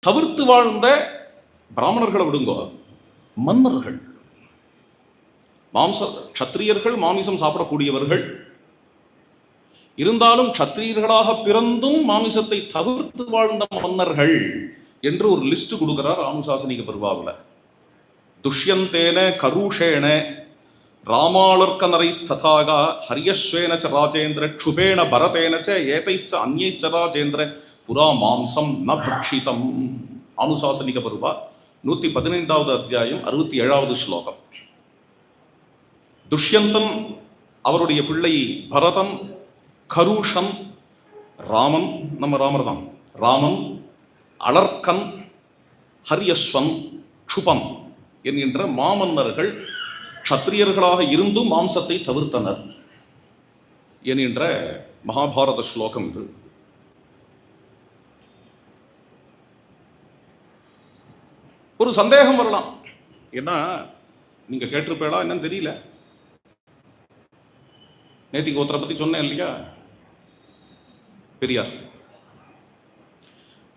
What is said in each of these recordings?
தவிர்த்து வாழ்ந்த பிராமணர்களை விடுங்கோ, மன்னர்கள், க்ஷத்திரியர்கள் மாமிசம் சாப்பிடக்கூடியவர்கள் இருந்தாலும் க்ஷத்திரியர்களாக பிறந்தும் மாமிசத்தை தவிர்த்து வாழ்ந்த மன்னர்கள் என்று ஒரு லிஸ்ட் கொடுக்கிறார் அனுசாசனிக பர்வாவில். துஷ்யந்தேன கருஷேன ராமாளர்க்க நரைஸ்ததாக ஹரியஸ்வேன ச ராஜேந்திர க்ஷுபேண பரதேன ச ஏதைச்ச அந்யைச்ச ராஜேந்திர புரா மாம்சம் ந பக்ஷிதம். அனுசாசனிக பர்வா 115வது அத்தியாயம் 67வது ஸ்லோகம். துஷ்யந்தன், அவருடைய பிள்ளை பரதன், கருஷன், ராமன், நம்ம ராமர் தான், ராமன், அலர்க்கன், ஹரியஸ்வன், க்ஷுபன் என்கின்ற மாமன்னர்கள் க்ஷத்திரியர்களாக இருந்தும் மாம்சத்தை தவிர்த்தனர் என்கின்ற மகாபாரத ஸ்லோகம் இது. ஒரு சந்தேகம் வரலாம், ஏன்னா நீங்க கேட்டிருப்பேளா என்னன்னு தெரியல. நேத்திக்கு ஒருத்தரை பத்தி சொன்னேன் இல்லையா, பெரியார்.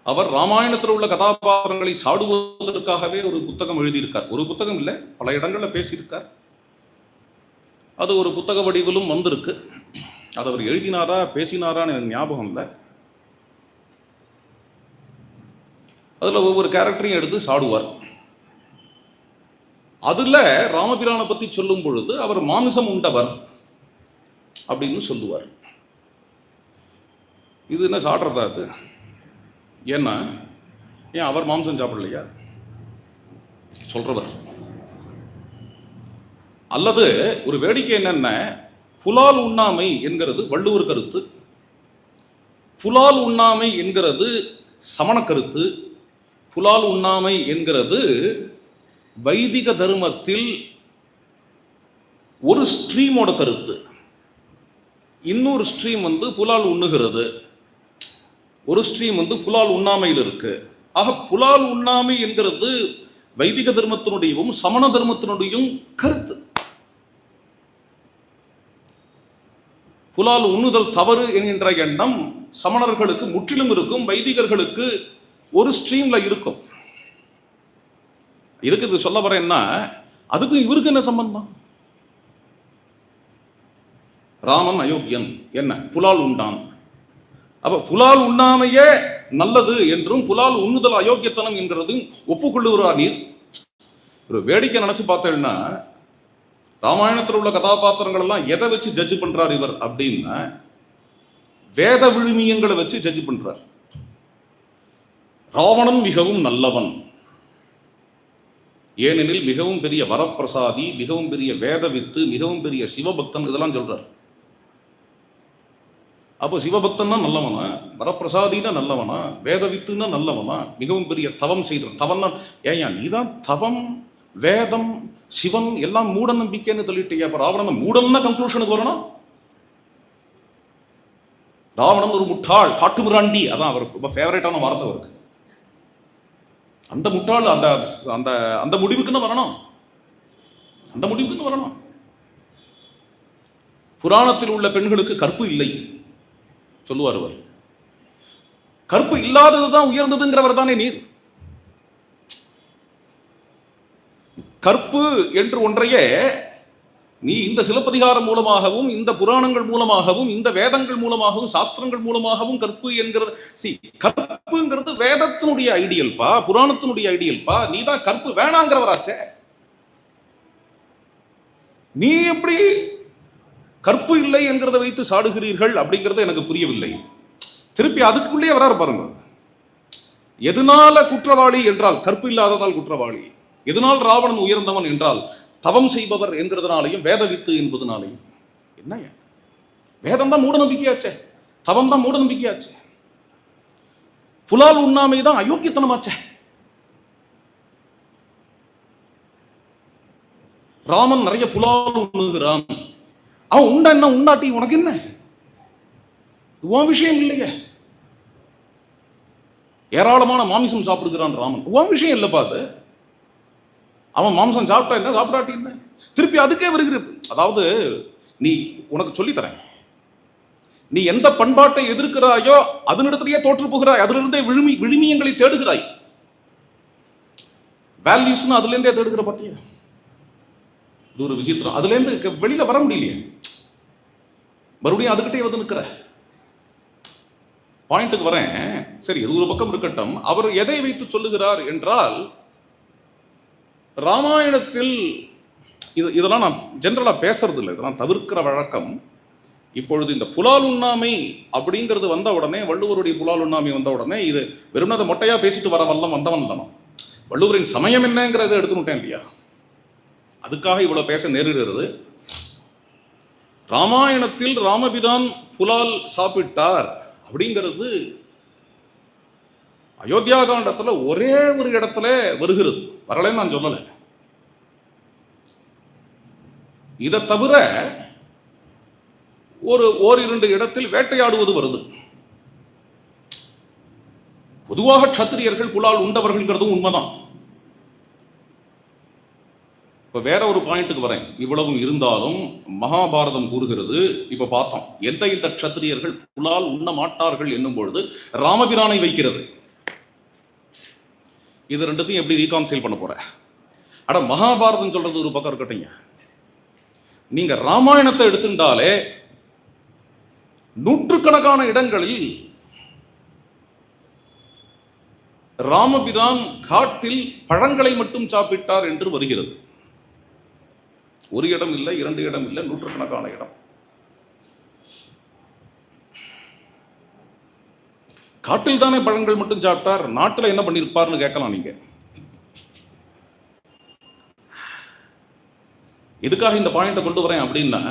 அவர் ராமாயணத்தில் உள்ள கதாபாத்திரங்களை சாடுவதற்காகவே ஒரு புத்தகம் எழுதியிருக்கார். ஒரு புத்தகம் இல்லை, பல இடங்களில் பேசியிருக்கார். அது ஒரு புத்தக வடிவிலும் வந்திருக்கு. அது அவர் எழுதினாரா பேசினாரான்னு எனக்கு ஞாபகம் இல்லை. அதில் ஒவ்வொரு கேரக்டரையும் எடுத்து சாடுவார். அதில் ராமபிரானை பற்றி சொல்லும் பொழுது அவர் மாமிசம் உண்டவர் அப்படின்னு சொல்லுவார். இது என்ன சாடுறதா அது? ஏன்னா ஏன் அவர் மாம்சம் சாப்பிடலையா சொல்றவர்? அல்லது ஒரு வேடிக்கை என்னென்ன, புலால் உண்ணாமை என்கிறது வள்ளுவர் கருத்து, புலால் உண்ணாமை என்கிறது சமண கருத்து, புலால் உண்ணாமை என்கிறது வைதிக தர்மத்தில் ஒரு ஸ்ட்ரீமோட கருத்து. இன்னொரு ஸ்ட்ரீம் புலால் உண்ணுகிறது, ஒரு ஸ்ட்ரீம் புலால் உண்ணாமையில் இருக்கு. ஆக புலால் உண்ணாமை என்கிறது வைதிக தர்மத்தினுடையும் சமண தர்மத்தினுடையும் கருத்து. புலால் உண்ணுதல் தவறு என்கின்ற எண்ணம் சமணர்களுக்கு முற்றிலும் இருக்கும், வைதிகர்களுக்கு ஒரு ஸ்ட்ரீம்ல இருக்கும். இதுக்கு இது சொல்ல வரேன்னா, அதுக்கும் இவருக்கு என்ன சம்பந்தம்? ராமன் அயோக்கியன், என்ன புலால் உண்டான். அப்ப புலால் உண்ணாமையே நல்லது என்றும் புலால் உண்ணுதல் அயோக்கியத்தனம் என்கிறதும் ஒப்புக்கொள்ளுகிறார் நீர். ஒரு வேடிக்கை நினைச்சு பார்த்தேன்னா, ராமாயணத்தில் உள்ள கதாபாத்திரங்கள் எல்லாம் எதை வச்சு ஜட்ஜ் பண்றார் இவர் அப்படின்னா, வேத விழுமியங்களை வச்சு ஜட்ஜ் பண்றார். ராவணன் மிகவும் நல்லவன், ஏனெனில் மிகவும் பெரிய வரப்பிரசாதி, மிகவும் பெரிய வேதவித்து, மிகவும் பெரிய சிவபக்தன், இதெல்லாம் சொல்றார். அப்போ சிவபக்தன்னா நல்லவனா, வரப்பிரசாதினா நல்லவனா, வேதவித்துன்னா நல்லவனா, மிகவும் பெரிய தவம் செய்த தவம்னா ஏயா நீதான் தவம், வேதம், சிவன் எல்லாம் மூட நம்பிக்கைன்னு சொல்லிட்டீங்க. அப்ப ராவணன் மூடன்னா கன்க்ளூஷனுக்கு வரணும். ராவணன் ஒரு முட்டாள், காட்டுமிராண்டி, அதான் அவர் ரொம்ப ஃபேவரட்டான வார்த்தை அவருக்கு. அந்த முட்டாள் அந்த அந்த அந்த முடிவுக்குன்னு வரணும், அந்த முடிவுக்குன்னு வரணும். புராணத்தில் உள்ள பெண்களுக்கு கற்பு இல்லை சொல்லுவார் அவர். கற்பு இல்லாததுதான் உயர்ந்ததுங்கிறவர் தானே நீர். கற்பு என்று ஒன்றையே நீ இந்த சிலப்பதிகாரம் மூலமாகவும் இந்த புராணங்கள் மூலமாகவும் இந்த வேதங்கள் மூலமாகவும் சாஸ்திரங்கள் மூலமாகவும் கற்பு என்கிறது. கற்புங்கிறது வேதத்தினுடைய ஐடியல்பா, புராணத்தினுடைய ஐடியல்பா. நீ தான் கற்பு வேணாங்கிறவராச்சே. நீ எப்படி கற்பு இல்லை என்கிறத வைத்து சாடுகிறீர்கள் அப்படிங்கிறது எனக்கு புரியவில்லை. திருப்பி அதுக்குள்ளே வராரு பாருங்க. எதனால குற்றவாளி என்றால் கற்பு இல்லாததால் குற்றவாளி, எதனால் ராவணன் உயர்ந்தவன் என்றால் தவம் செய்பவர் என்கிறதுனாலையும் வேதவித்து என்பதனாலையும். என்ன வேதம் தான் மூட நம்பிக்கையாச்சே, தவம் தான் மூட நம்பிக்கையாச்சே, புலால் உண்ணாமை தான் அயோக்கியத்தனமாச்சே. ராமன் நிறைய புலால் உண்ணுகிறான், அவன் உண்டா என்ன உண்டாட்டி உனக்கு என்ன, உன் விஷயம் இல்லையே. ஏராளமான மாமிசம் சாப்பிடுகிறான் ராமன், உன் விஷயம் இல்லைப்பா அது. அவன் மாம்சம் சாப்பிட்டா என்ன, சாப்பிடாட்டி என்ன, திருப்பி அதுக்கே வருகிறது. அதாவது நீ உனக்கு சொல்லித்தரேன், நீ எந்த பண்பாட்டை எதிர்க்கிறாயோ அதனிடத்திலேயே தோற்று போகிறாய், அதிலிருந்தே விழுமியங்களை தேடுகிறாய். வேல்யூஸ்னு அதுலேருந்தே எடுக்கிற பார்த்தியா? இது ஒரு விசித்திரம். அதுலேருந்து வெளியில வர முடியலையே, மறுபடியும் அதுக்கிட்டே வந்து நிற்கிற. பாயிண்ட்டுக்கு வரேன். சரி, இது ஒரு பக்கம் இருக்கட்டும். அவர் எதை வைத்து சொல்லுகிறார் என்றால், ராமாயணத்தில் இதெல்லாம் நான் ஜென்ரலா பேசுறது இல்லை, இதெல்லாம் தவிர்க்கிற வழக்கம். இப்பொழுது இந்த புலால் உண்ணாமை அப்படிங்கிறது வந்த உடனே, வள்ளுவருடைய புலால் உண்ணாமை வந்த உடனே, இது வெறும் அதை மொட்டையா பேசிட்டு வர வல்லம் வந்தவன் தானோ. வள்ளுவரின் சமயம் என்னங்கிறத எடுத்துக்கிட்டேன் இல்லையா? அதுக்காக இவ்வளவு பேச நேரிடுகிறது. ராமாயணத்தில் ராமபிரான் புலால் சாப்பிட்டார் அப்படிங்கிறது அயோத்தியா காண்டத்துல ஒரே ஒரு இடத்துல வருகிறது, வரலன்னு நான் சொல்லல. இதை தவிர ஓரிரண்டு இடத்தில் வேட்டையாடுவது வருது. பொதுவாக க்ஷத்திரியர்கள் புலால் உண்டவர்கள்ங்கிறதும் உண்மைதான். இப்ப வேற ஒரு பாயிண்ட்டுக்கு வரேன். இவ்வளவும் இருந்தாலும் மகாபாரதம் கூறுகிறது, இப்ப பார்த்தோம், எந்த க்ஷத்திரியர்கள் புலால் உண்ண மாட்டார்கள் என்னும் பொழுது ராமபிரானை வைக்கிறது. இது ரெண்டுத்தையும் எப்படி ரீகான்சைல் பண்ண போற? அட, மகாபாரதம் சொல்றது ஒரு பக்கம் இருக்கட்டும், நீங்க ராமாயணத்தை எடுத்துட்டாலே நூற்றுக்கணக்கான இடங்களில் ராமபிரான் காட்டில் பழங்களை மட்டும் சாப்பிட்டார் என்று வருகிறது. ஒரு இடம் இல்லை, இரண்டு இடம் இல்லை, நூற்றுக்கணக்கான இடம். காட்டில் தானே பழங்கள் மட்டும் சாப்பிட்டார், நாட்டில் என்ன பண்ணிருப்பார்னு கேட்கலாம் நீங்க. இதுக்காக இந்த பாயிண்ட கொண்டு வரேன் அப்படின்னா,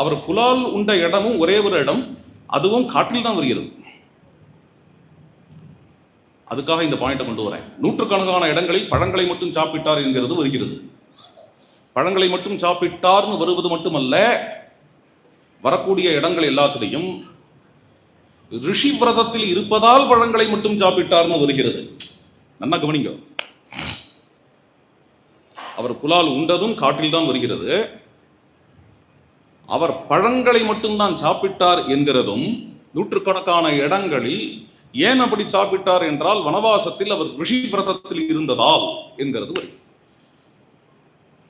அவர் புலால் உண்ட இடமும் ஒரே ஒரு இடம், அதுவும் காட்டில் தான் வருகிறது. அதுக்காக இந்த பாயிண்ட கொண்டு வரேன். நூற்றுக்கணக்கான இடங்களில் பழங்களை மட்டும் சாப்பிட்டார் என்கிறது வருகிறது. பழங்களை மட்டும் சாப்பிட்டார்னு வருவது மட்டுமல்ல, வரக்கூடிய இடங்கள் எல்லாத்திலையும் ரிஷி விரதத்தில் இருப்பதால் பழங்களை மட்டும் சாப்பிட்டார்னு வருகிறது. நல்லா கவனிங்க. அவர் புலால் உண்டதும் காட்டில் தான் வருகிறது. அவர் பழங்களை மட்டும்தான் சாப்பிட்டார் என்கிறதும் நூற்றுக்கணக்கான இடங்களில். ஏன் அப்படி சாப்பிட்டார் என்றால், வனவாசத்தில் அவர் ரிஷி விரதத்தில் இருந்ததால் என்கிறது வரும்.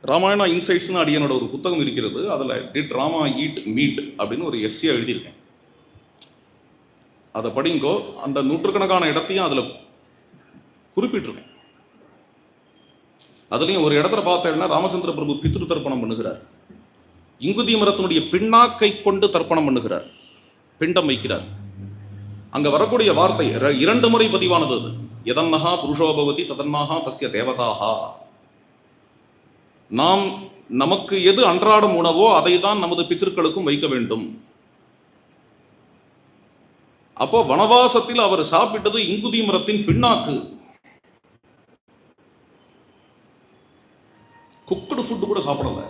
ராமாயணா இன்சைட்ஸ்னு அடியனோட ஒரு புத்தகம் இருக்கிறது. அதில் டிட் ராமா ஈட் மீட் அப்படின்னு ஒரு எஸ்ஸே எழுதியிருக்கேன். அதை படிங்கோ. அந்த நூற்றுக்கணக்கான இடத்தையும் அதில் குறிப்பிட்டிருக்கேன். அதுலேயும் ஒரு இடத்துல பார்த்தேன்னா, ராமச்சந்திர பிரபு பித்ரு தர்ப்பணம் பண்ணுகிறார். இங்குதி மரத்தினுடைய பின்னாக்கை கொண்டு தர்ப்பணம் பண்ணுகிறார், பிண்டம் வைக்கிறார். அங்க வரக்கூடிய வார்த்தை 2 முறை பதிவானது. அது எதன்னஹா புருஷோபவதி ததன்னாஹா தஸ்ய தேவதாஹா. நாம் நமக்கு எது அன்றாடம் உணவோ அதை தான் நமது பித்திருக்களுக்கும் வைக்க வேண்டும். அப்போ வனவாசத்தில் அவர் சாப்பிட்டது இங்குதி மரத்தின் பின்னாக்கு. குக்குடு ஃபுட்டு கூட சாப்பிடல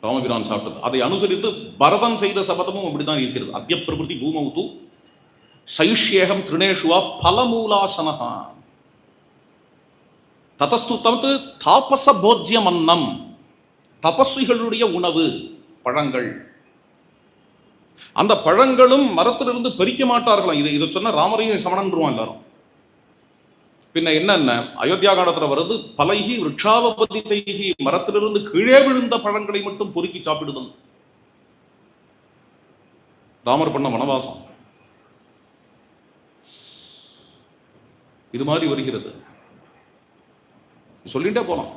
ராமபிரான் சாப்பிட்டது. அதை அனுசரித்து பரதன் செய்த சபதமும் அப்படித்தான் இருக்கிறது. அத்ய பிரபுதி பூமௌது சைஷ்யேகம் திருணேஷுவா பலமூலாசனஹா ததஸ்து தமது தாபச போஜ்யம் அன்னம். தபஸ்விகளுடைய உணவு பழங்கள். அந்த பழங்களும் மரத்திலிருந்து பறிக்க மாட்டார்களாம். இதை சொன்ன ராமரையும் சமணன்றுவான் எல்லாரும். பின்ன என்னென்ன அயோத்தியா காலத்துல வருது, பலைகி விருட்சாவபதிதைகி, மரத்திலிருந்து கீழே விழுந்த பழங்களை மட்டும் பொறுக்கி சாப்பிடுதல். ராமர் பண்ண வனவாசம் இது மாதிரி வருகிறது. சொல்லிட்டே போலாம்.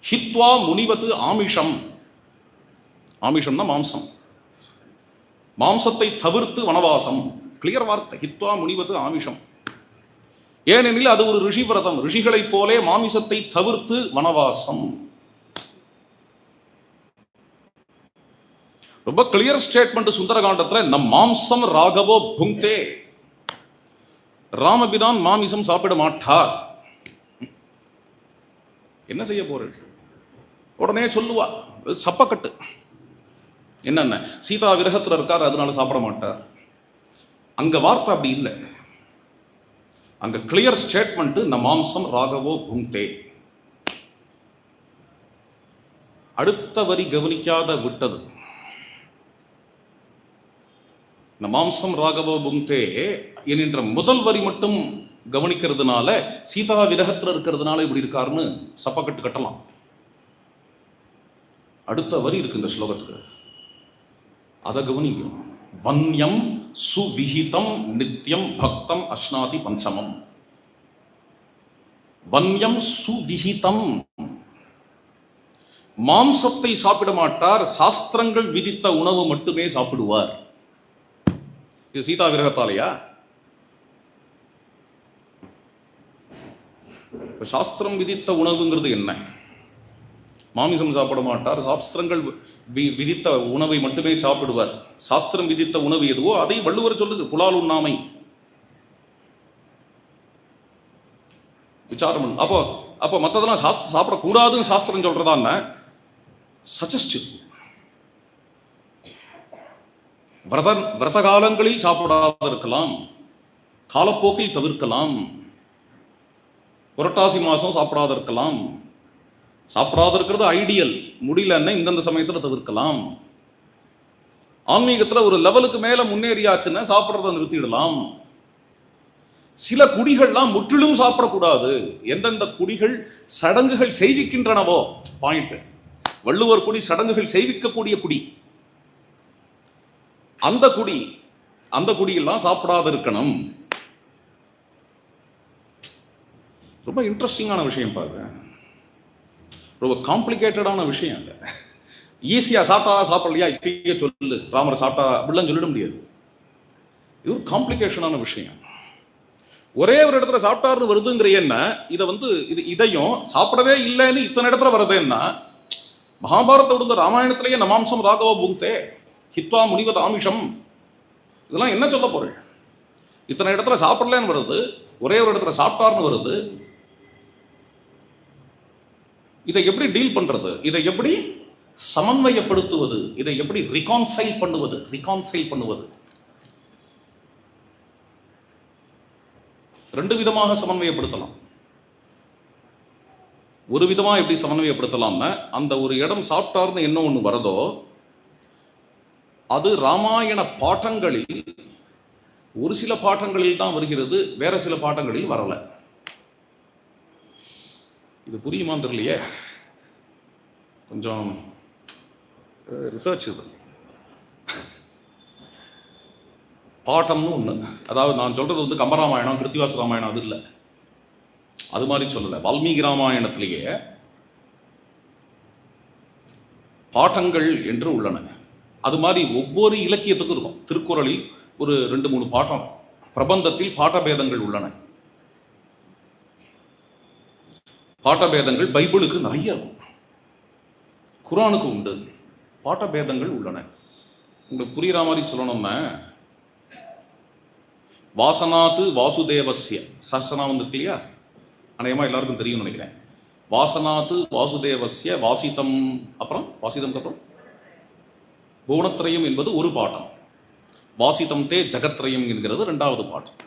ஹித்வா முனிவத்து ஆமிஷம். ஆமிஷம்னா மாம்சம். மாம்சத்தை தவிர்த்து வனவாசம். கிளியர் வார்த்தை. ஹித்வா முனிவது ஆமிஷம். ஏனெனில் அது ஒரு ரிஷி விரதம். ரிஷிகளைப் போலே மாமிசத்தை தவிர்த்து வனவாசம். ரொம்ப கிளியர் ஸ்டேட்மெண்ட் சுந்தரகாண்டத்துல. நம் மாம்சம் ராகவோ புங்தே. ராமபிரான் மாமிசம் சாப்பிட மாட்டார். என்ன செய்ய போறீள்? உடனே சொல்லுவா சப்பக்கட்டு. என்னென்ன சீதா விரகத்தில் இருக்கார், அதனால சாப்பிட மாட்டார். அங்க வார்த்தை அப்படி இல்லை. அங்க கிளியர் ஸ்டேட்மெண்ட், ந மாம்சம் ராகவோ புங்தே. அடுத்த வரி கவனிக்காத விட்டது. ந மாம்சம் ராகவோ புங்தே என்கின்ற முதல் வரி மட்டும் கவனிக்கிறதுனால, சீதா விரகத்தில் இருக்கிறதுனால இப்படி இருக்காருன்னு சப்பக்கட்டு கட்டலாம். அடுத்த வரி இருக்கு இந்த ஸ்லோகத்துக்கு, அதை கவனிக்கும். வன்யம் சுவிஹிதம் நித்யம் பக்தம் அஸ்னாதி பஞ்சமம். வன்யம் சுவிஹிதம், மாம்சத்தை சாப்பிட மாட்டார், சாஸ்திரங்கள் விதித்த உணவு மட்டுமே சாப்பிடுவார். இது சீதா விரகத்தாலையா? சாஸ்திரம் விதித்த உணவுங்கிறது என்ன? மாமிசம் சாப்பிட மாட்டார், சாஸ்திரங்கள் விதித்த உணவை மட்டுமே சாப்பிடுவார். சாஸ்திரம் விதித்த உணவு எதுவோ அதை வள்ளுவர் சொல்லுது, புலால் உண்ணாமை. விசாரம். அப்போ அப்போ மற்றதெல்லாம் சாப்பிடக்கூடாதுன்னு சாஸ்திரம் சொல்றதா? சஜஸ்டிவ். விரத காலங்களில் சாப்பிடாத இருக்கலாம், காலப்போக்கில் தவிர்க்கலாம். புரட்டாசி மாசம் சாப்பிடாத இருக்கலாம், சாப்பிடாத இருக்கிறது ஐடியல். முடியலன்னா இந்தந்த சமயத்தில் தவிர்க்கலாம். ஆன்மீகத்தில் ஒரு லெவலுக்கு மேல முன்னேறியாச்சுன்னா சாப்பிட்றத நிறுத்திடலாம். சில குடிகள்லாம் முற்றிலும் சாப்பிடக்கூடாது. எந்தெந்த குடிகள் சடங்குகள் செய்விக்கின்றனவோ, பாயிண்ட். வள்ளுவர் குடி சடங்குகள் செய்விக்கக்கூடிய குடி, அந்த குடியெல்லாம் சாப்பிடாத இருக்கணும். ரொம்ப இன்ட்ரெஸ்டிங்கான விஷயம் பாருங்க, ரொம்ப காம்ப்ளிகேட்டடான விஷயம். இல்லை ஈஸியா சாப்பிடலையா இப்பயே சொல்லு, ராமர் சாப்பிட்டா அப்படிலாம் சொல்லிட முடியாது. இது ஒரு காம்ப்ளிகேஷனான விஷயம். ஒரே ஒரு இடத்துல சாப்பிட்டாருன்னு வருதுங்கிற என்ன, இதையும் சாப்பிடவே இல்லைன்னு இத்தனை இடத்துல வருது என்ன? மகாபாரத ராமாயணத்திலேயே நமாம்சம் ராகவ புக்தே ஹித்வா முனிவத் ஆமிஷம், இதெல்லாம் என்ன சொல்ல போறேன்? இத்தனை இடத்துல சாப்பிடலன்னு வருது, ஒரே ஒரு இடத்துல சாப்பிட்டார்னு வருது. இதை எப்படி டீல் பண்றது? இதை எப்படி சமன்வயப்படுத்துவது? இதை எப்படி ரிகான்சைல் பண்ணுவது? ரெண்டு விதமாக சமன்வயப்படுத்தலாம். ஒரு விதமா எப்படி சமன்வயப்படுத்தலாம்னா, அந்த ஒரு இடம் சாப்பிட்டார்னு என்ன ஒண்ணு வரதோ அது ராமாயண பாட்டங்களில் ஒரு சில பாட்டங்களில் தான் வருகிறது, வேற சில பாட்டங்களில் வரல. இது புரியுமான்னு தெரியலையே, கொஞ்சம் ரிசர்ச். இது பாட்டம்னு ஒண்ணு, அதாவது நான் சொல்றது கம்பராமாயணம் கிருத்திவாச ராமாயணம் அது இல்லை, அது மாதிரி சொல்லலை. வால்மீகி ராமாயணத்திலேயே பாட்டங்கள் என்று உள்ளன. அது மாதிரி ஒவ்வொரு இலக்கியத்துக்கும் இருக்கும். திருக்குறளில் ஒரு 2-3 பாட்டம், பிரபந்தத்தில் பாட்டபேதங்கள் உள்ளன. பாட்டபேதங்கள் பைபிளுக்கு நிறைய இருக்கும், குரானுக்கு உண்டு, பாட்டபேதங்கள் உள்ளன. உங்களுக்கு புரியுற மாதிரி சொல்லணும்னா, வாசனாத்து வாசுதேவஸ்ய சஹஸ்ரநாமம் இருக்கு இல்லையா, அநேகமா எல்லாருக்கும் தெரியும் நினைக்கிறேன். வாசனாத்து வாசுதேவஸ்ய வாசிதம், வாசிதம்க்கு அப்புறம் புவனத்ரயம் என்பது ஒரு பாட்டம், வாசிதம் தே ஜகத்ரயம் என்கிறது 2வது பாட்டம்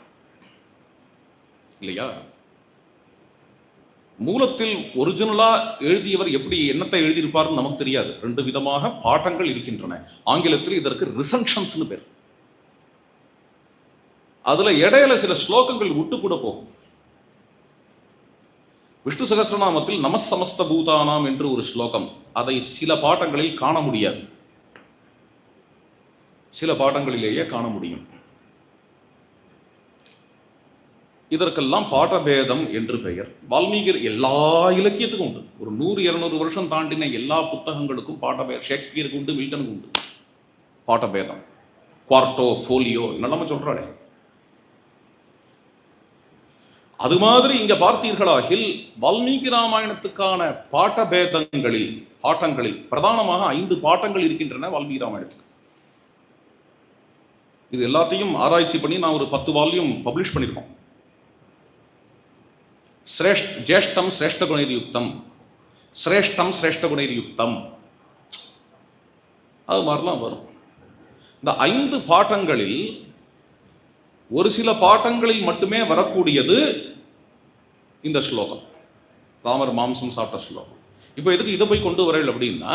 இல்லையா? மூலத்தில் ஒரிஜினலா எழுதியவர் எப்படி என்னத்தை எழுதியிருப்பார்னு நமக்கு தெரியாது. 2 விதமாக பாட்டங்கள் இருக்கின்றன. ஆங்கிலத்தில் இதற்கு ரிசன்ஷன்ஸ் பேர். அதுல இடையில சில ஸ்லோகங்கள் விட்டு கூட போகும். விஷ்ணு சகஸ்ரநாமத்தில் நமசமஸ்த பூதானாம் என்று ஒரு ஸ்லோகம், அதை சில பாட்டங்களில் காண முடியாது, சில பாட்டங்களிலேயே காண முடியும். இதற்கெல்லாம் பாட்டபேதம் என்று பெயர். வால்மீகர் எல்லா இலக்கியத்துக்கும் உண்டு. ஒரு 100-200 வருஷம் தாண்டின எல்லா புத்தகங்களுக்கும் பாட்டபேதம். ஷேக்ஸ்பியருக்கு உண்டு, மில்டனுக்கு உண்டு பாட்டபேதம். குவார்டோ ஃபோலியோ என்னெல்லாம சொல்றாளே. அது மாதிரி இங்க பார்த்தீர்களாகில் வால்மீகி ராமாயணத்துக்கான பாட்டங்களில் பிரதானமாக 5 பாட்டங்கள் இருக்கின்றன வால்மீகி ராமாயணத்துக்கு. இது எல்லாத்தையும் ஆராய்ச்சி பண்ணி நான் ஒரு 10 வால்யூம் பப்ளிஷ் பண்ணியிருக்கோம். ஜேஷ்டம் சிரேஷ்ட குணைர்யுக்தம், சிரேஷ்டம் சிரேஷ்ட குணைர்யுக்தம், அது மாதிரிலாம் வரும். இந்த 5 பாட்டங்களில் ஒரு சில பாட்டங்களில் மட்டுமே வரக்கூடியது இந்த ஸ்லோகம், ராமர் மாம்சம் சாப்பிட்ட ஸ்லோகம். இப்போ எதுக்கு இதை போய் கொண்டு வரல அப்படின்னா,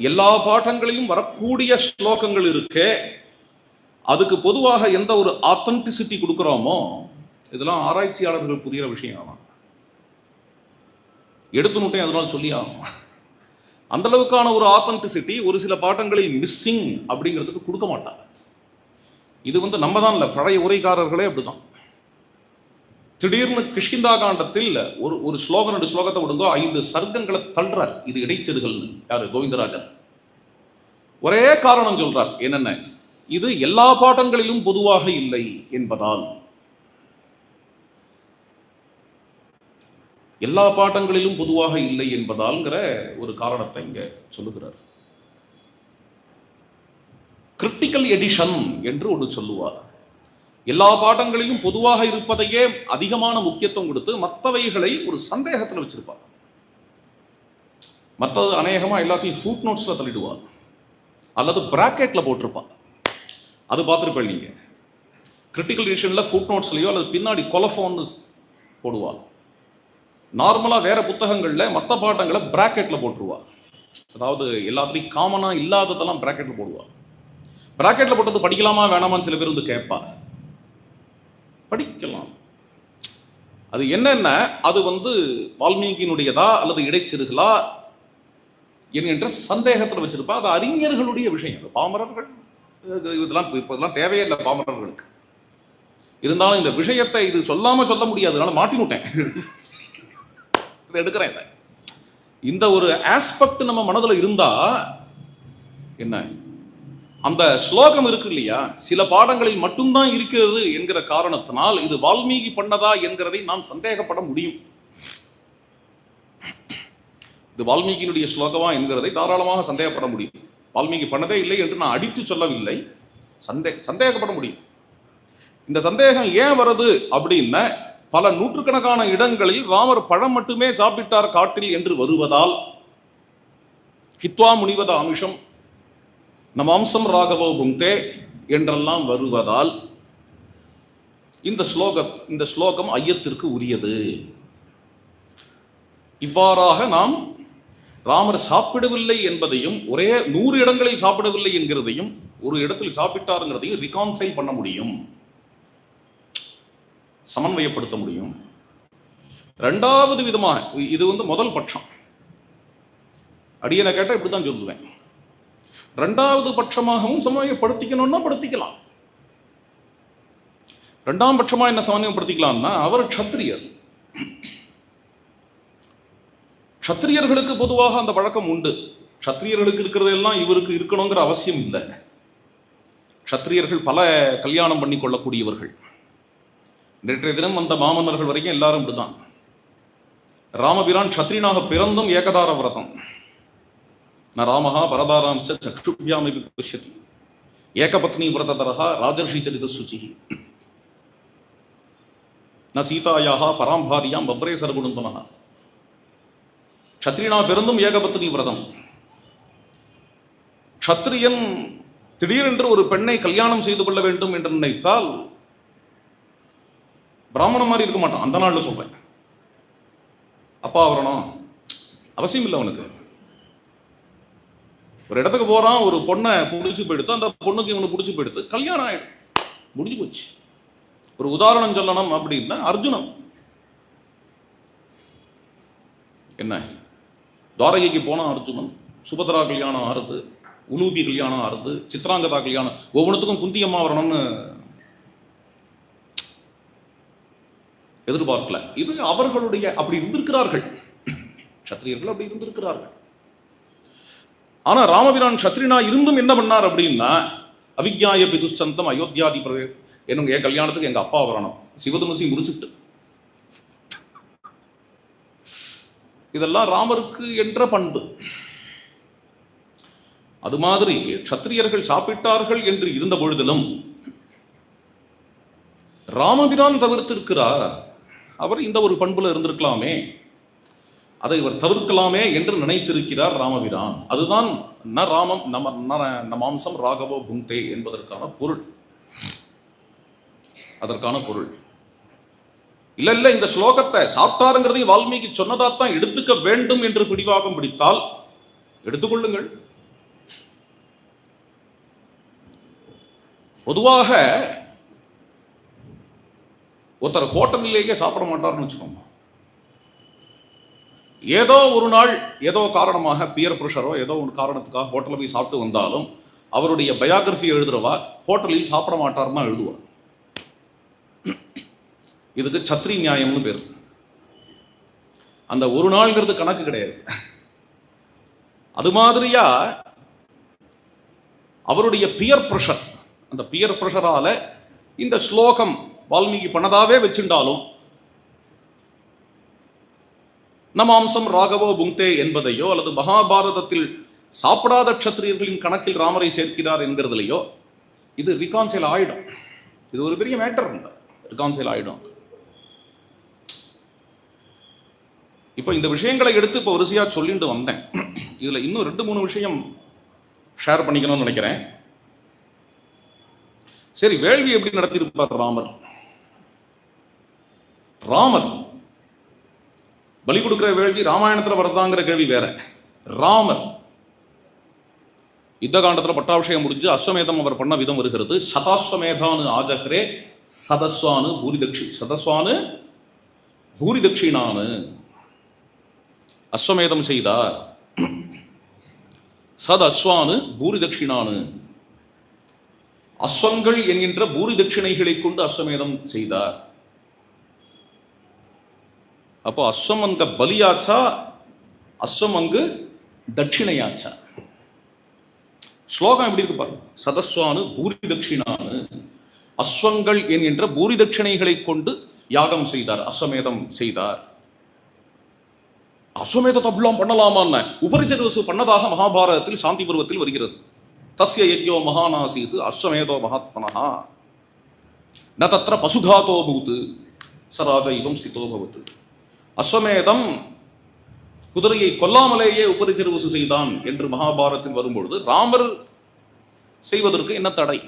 எல்லா பாட்டங்களிலும் வரக்கூடிய ஸ்லோகங்கள் இருக்கு, அதுக்கு பொதுவாக எந்த ஒரு ஆத்தென்டிசிட்டி கொடுக்குறோமோ, இதெல்லாம் ஆராய்ச்சியாளர்கள் புரிகிற விஷயம் தான். எடுத்து நோட்டே அதனால சொல்லி ஆகும். அந்த அளவுக்கான ஒரு ஆத்தென்டிசிட்டி ஒரு சில பாட்டங்களில் மிஸ்ஸிங் அப்படிங்கிறதுக்கு கொடுக்க மாட்டாங்க. இது நம்ம தான் இல்லை, பழைய உரைக்காரர்களே அப்படிதான். திடீர்னு கிஷ்கிந்தா காண்டத்தில் ஒரு ஸ்லோகம் 2 ஸ்லோகத்தை விடுங்கோ 5 சர்க்கங்களை தள்ளுறார். இது இடைச்செருகள். யாரு? கோவிந்தராஜன். ஒரே காரணம் சொல்றார். என்னென்ன? இது எல்லா பாட்டங்களிலும் பொதுவாக இல்லை என்பதால். எல்லா பாட்டங்களிலும் பொதுவாக இல்லை என்பதால்ங்கிற ஒரு காரணத்தை இங்க சொல்லுகிறார். கிரிட்டிக்கல் எடிஷன் என்று ஒன்று சொல்லுவார். எல்லா பாட்டங்களிலும் பொதுவாக இருப்பதையே அதிகமான முக்கியத்துவம் கொடுத்து மற்றவைகளை ஒரு சந்தேகத்தில் வச்சிருப்பார். மற்றது அநேகமா எல்லாத்தையும் ஃபுட் நோட்ஸ்ல தள்ளிடுவார் அல்லது பிராக்கெட்ல போட்டிருப்பார். அது பார்த்துருப்பேன் நீங்க. கிரிட்டிக்கல் எடிஷன்ல ஃபுட் நோட்ஸ்லயோ அல்லது பின்னாடி கொலஃபோன்னு போடுவார். நார்மலா வேற புத்தகங்கள்ல மற்ற பாட்டங்களை பிராக்கெட்ல போட்டுருவார். அதாவது எல்லாத்துலையும் காமனா இல்லாததெல்லாம் பிராக்கெட்ல போடுவார். பிராக்கெட்ல போட்டது படிக்கலாமா வேணாமான்னு சில பேர் கேட்பா. படிக்கலாம். அது என்னென்ன, அது வால்மீகியினுடையதா அல்லது இடைச்செருகளா என்கின்ற சந்தேகத்தில் வச்சிருப்பா. அது அறிஞர்களுடைய விஷயம். பாமரர்கள் இதெல்லாம் தேவையே இல்லை பாமரர்களுக்கு. இருந்தாலும் இந்த விஷயத்தை இது சொல்லாம சொல்ல முடியாது. அதனால மாட்டினுட்டேன். இதை எடுக்கிறேன். இந்த ஒரு ஆஸ்பெக்ட் நம்ம மனதில் இருந்தா என்ன, அந்த ஸ்லோகம் இருக்கு இல்லையா, சில பாடங்களில் மட்டும்தான் இருக்கிறது என்கிற காரணத்தினால் இது வால்மீகி பண்ணதா என்கிறதை நாம் சந்தேகப்பட முடியும். இது வால்மீகியினுடைய ஸ்லோகமா என்கிறதை தாராளமாக சந்தேகப்பட முடியும். வால்மீகி பண்ணதே இல்லை என்று நான் அடித்து சொல்லவில்லை. சந்தேகப்பட முடியும். இந்த சந்தேகம் ஏன் வருது அப்படின்னா, பல நூற்றுக்கணக்கான இடங்களில் ராமர் பழம் மட்டுமே சாப்பிட்டார் காட்டில் என்று வருவதால், ஹித்வா முனிவத அமிஷம் நமாம்சம் ராகவோ புங்கே என்றெல்லாம் வருவதால் இந்த ஸ்லோகம் ஐயத்திற்கு உரியது. இவ்வாறாக நாம் ராமர் சாப்பிடவில்லை என்பதையும், ஒரே 100 இடங்களில் சாப்பிடவில்லை என்கிறதையும், ஒரு இடத்தில் சாப்பிட்டாருங்கிறதையும் ரிகான்சைல் பண்ண முடியும், சமன்வயப்படுத்த முடியும். 2வது விதமாக, இது முதல் பட்சம். அடியனை கேட்டால் இப்படித்தான் சொல்லுவேன். 2வது பட்சமாகவும் சமன்வயப்படுத்திக்கணும்னா படுத்திக்கலாம். 2ஆம் பட்சமா என்ன சமன்வயப்படுத்திக்கலாம்னா, அவர் க்ஷத்திரியர். க்ஷத்திரியர்களுக்கு பொதுவாக அந்த பழக்கம் உண்டு. க்ஷத்திரியர்களுக்கு இருக்கிறதெல்லாம் இவருக்கு இருக்கணுங்கிற அவசியம் இல்லை. க்ஷத்திரியர்கள் பல கல்யாணம் பண்ணி கொள்ளக்கூடியவர்கள். நேற்றைய தினம் வந்த மாமன்னர்கள் வரைக்கும் எல்லாரும் இப்படிதான். ராமபிரான் க்ஷத்ரியனாக பிறந்தும் ஏகதார விரதம். ந ராமஹா பரதாராம்ச சக்ஷுப்யாமி பஷ்யதி ஏகபத்னி விரததரஹ ராஜர்ஷி சரித சுச்சிஹி ந சீதாயாக பராம்பாரியாம் வவ்ரே சரகுணந்தனஹ. க்ஷத்ரியனா பிறந்தும் ஏகபத்னி விரதம். க்ஷத்ரியன் திடீரென்று ஒரு பெண்ணை கல்யாணம் செய்து கொள்ள வேண்டும் என்று நினைத்தால் பிராமணன் மாதிரி இருக்க மாட்டான். அந்த நாள்ல சொல்றேன். அப்பா வரணும் அவசியம் இல்லை அவனுக்கு. ஒரு இடத்துக்கு போறான், ஒரு பொண்ணை பிடிச்சி போயிடுத்து, அந்த பொண்ணுக்கு இவனை பிடிச்சி போயிடுத்து, கல்யாணம் ஆயிடும், முடிஞ்சு போச்சு. ஒரு உதாரணம் சொல்லணும் அப்படின்னா, அர்ஜுனன் என்ன, துவாரகைக்கு போனா அர்ஜுனன், சுபத்ரா கல்யாணம் ஆறுது, உலூபி கல்யாணம் ஆறுது, சித்ராங்கதா கல்யாணம், ஒவ்வொன்றுத்துக்கும் குந்தி அம்மா வரணும்னு எதிர்பார்க்கல. இது அவர்களுடைய அப்படி இருந்திருக்கிறார்கள். க்ஷத்ரியர்கள் அப்படி இருந்திருக்கிறார்கள். ஆனா ராமபிரான் க்ஷத்ரியனா இருந்தும் என்ன பண்ணார் அப்படின்னா, அவிக்ஞாய பிதுஷ்சந்தம் அயோத்தியாதி என்னங்க என் கல்யாணத்துக்கு எங்க அப்பா வரணும், சிவதனுசி முடிச்சுட்டு. இதெல்லாம் ராமருக்கு என்ற பண்பு. அது மாதிரி க்ஷத்ரியர்கள் சாப்பிட்டார்கள் என்று இருந்த பொழுதிலும் ராமபிரான் தவிர்த்திருக்கிறார். அவர் இந்த ஒரு பண்புல இருந்திருக்கலாமே, அதை இவர் தவிர்க்கலாமே என்று நினைத்திருக்கிறார் ராமபிரான். அதுதான் ந ராமம் நமாம்சம் ராகவோ புங்கே என்பதற்கான பொருள். அதற்கான பொருள் இல்ல இல்ல, இந்த ஸ்லோகத்தை சாப்பிட்டாருங்கிறதையும் வால்மீகி சொன்னதாத்தான் எடுத்துக்க வேண்டும் என்று பிடிவாதம் பிடித்தால் எடுத்துக்கொள்ளுங்கள். பொதுவாக ஒருத்தர் ஹோட்டலிலேயே சாப்பிட மாட்டார்னு வச்சுக்கோங்க. ஏதோ ஒரு நாள் ஏதோ காரணமாக பியர் ப்ரெஷரோ ஏதோ ஒரு காரணத்துக்காக ஹோட்டலில் போய் சாப்பிட்டு வந்தாலும் அவருடைய பயோகிராஃபி எழுதுறவா ஹோட்டலில் சாப்பிட மாட்டார்னா எழுதுவார். இதுக்கு சத்ரி நியாயம்னு பேர். அந்த ஒரு நாள்ங்கிறது கணக்கு கிடையாது. அது மாதிரியா அவருடைய பியர் ப்ரெஷர், அந்த பியர் ப்ரெஷரால இந்த ஸ்லோகம் வால்மீகி பண்ணதாவே வச்சுட்டாலும் நமாம்சம் ராகவோ புங்தே என்பதையோ அல்லது மகாபாரதத்தில் சாப்பிடாத க்ஷத்ரியர்களின் கணக்கில் ராமரை சேர்க்கிறார் என்கிறதுலையோ இது ரிகான்சைல் ஆயிடும். இது ஒரு பெரிய மேட்டர் இல்லை, ரிகான்சைல் ஆயிடும். இப்போ இந்த விஷயங்களை எடுத்து இப்போ வரிசையா சொல்லிட்டு வந்தேன். இதுல இன்னும் 2-3 விஷயம் ஷேர் பண்ணிக்கணும்னு நினைக்கிறேன். சரி, வேள்வி எப்படி நடத்தியிருப்பார் ராமர்? ராமர் பலி கொடுக்கிற வேள்வி ராமாயணத்தில் வரதாங்கிற கேள்வி வேற. ராமர் யுத்த காண்டத்தில் பட்டாபிஷேகம் முடிஞ்சு அஸ்வமேதம் அவர் பண்ண விதம் வருகிறது. சதாஸ்வமேதானு ஆஜகரே சதஸ்வானு பூரி தட்சிணானு அஸ்வமேதம் செய்தார். சத் அஸ்வானு பூரி தட்சிணானு, அஸ்வங்கள் என்கின்ற பூரி தட்சிணைகளை கொண்டு அஸ்வமேதம் செய்தார். அப்போ அஸ்வம் அங்க பலியாச்சா, அஸ்வம் அங்கு தட்சிணையாச்சா? ஸ்லோகம் எப்படி இருக்கு பாருங்க. சதஸ்வானு பூரி தட்சிணானு, அஸ்வங்கள் என்கின்ற பூரி தட்சிணைகளை கொண்டு யாகம் செய்தார், அஸ்வமேதம் செய்தார். அஸ்வமேதத்தை அப்படிலாம் பண்ணலாமான்னு உபரிச்சது பண்ணதாக மகாபாரதத்தில் சாந்தி பருவத்தில் வருகிறது. தஸ்ய யஜ்ஞோ மகானாசீத் அஸ்வமேதோ மகாத்மனஹா ந தத்ர பசுகாதோ பூத் சராஜ இவம் ஸ்திதோ பவத். அஸ்வமேதம் குதிரையை கொல்லாமலேயே உபரிச்செருவசு செய்தான் என்று மகாபாரதத்தில் வரும்பொழுது ராமர் செய்வதற்கு என்ன தடை?